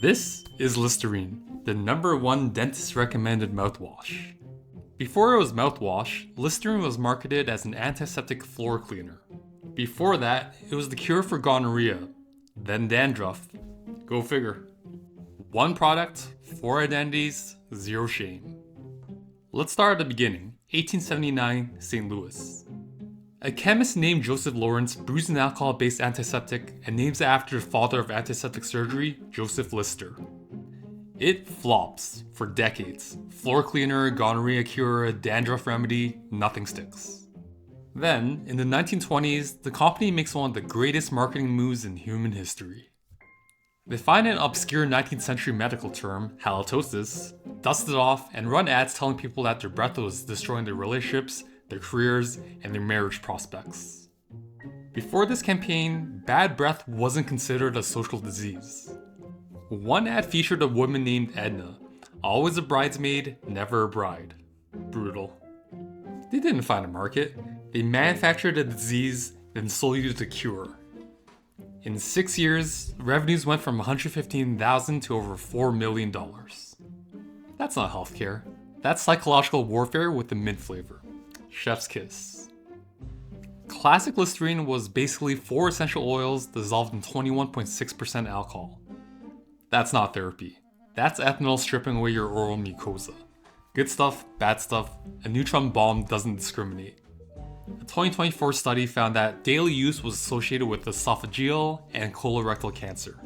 This is Listerine, the #1 dentist recommended mouthwash. Before it was mouthwash, Listerine was marketed as an antiseptic floor cleaner. Before that, it was the cure for gonorrhea, then dandruff. Go figure. One product, 4 identities, 0 shame. Let's start at the beginning, 1879, St. Louis. A chemist named Joseph Lawrence brews an alcohol-based antiseptic and names it after the father of antiseptic surgery, Joseph Lister. It flops for decades. Floor cleaner, gonorrhea cure, dandruff remedy, nothing sticks. Then, in the 1920s, the company makes one of the greatest marketing moves in human history. They find an obscure 19th century medical term, halitosis, dust it off, and run ads telling people that their breath was destroying their relationships, their careers, and their marriage prospects. Before this campaign, bad breath wasn't considered a social disease. One ad featured a woman named Edna, always a bridesmaid, never a bride. Brutal. They didn't find a market. They manufactured a disease, then sold you the cure. In 6 years, revenues went from $115,000 to over $4 million. That's not healthcare. That's psychological warfare with the mint flavor. Chef's kiss. Classic Listerine was basically 4 essential oils dissolved in 21.6% alcohol. That's not therapy. That's ethanol stripping away your oral mucosa. Good stuff, bad stuff, a neutron bomb doesn't discriminate. A 2024 study found that daily use was associated with esophageal and colorectal cancer.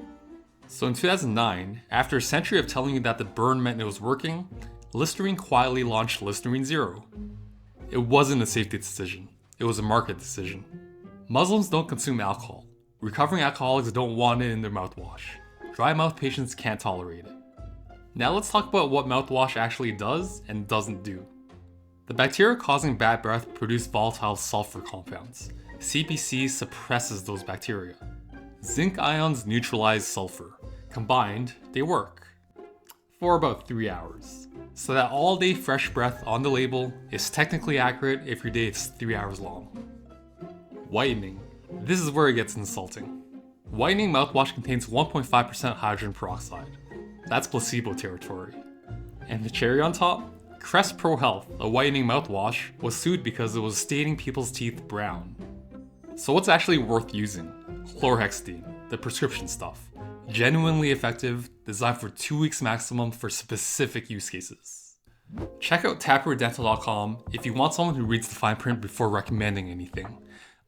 So in 2009, after a century of telling you that the burn meant it was working, Listerine quietly launched Listerine Zero. It wasn't a safety decision, it was a market decision. Muslims don't consume alcohol. Recovering alcoholics don't want it in their mouthwash. Dry mouth patients can't tolerate it. Now let's talk about what mouthwash actually does and doesn't do. The bacteria causing bad breath produce volatile sulfur compounds. CPC suppresses those bacteria. Zinc ions neutralize sulfur. Combined, they work. For about 3 hours. So that all-day fresh breath on the label is technically accurate if your day is 3 hours long. Whitening. This is where it gets insulting. Whitening mouthwash contains 1.5% hydrogen peroxide. That's placebo territory. And the cherry on top? Crest Pro-Health, a whitening mouthwash, was sued because it was staining people's teeth brown. So what's actually worth using? Chlorhexidine, the prescription stuff. Genuinely effective, designed for 2 weeks maximum for specific use cases. Check out taprootdental.com if you want someone who reads the fine print before recommending anything.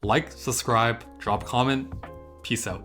Like, subscribe, drop a comment. Peace out.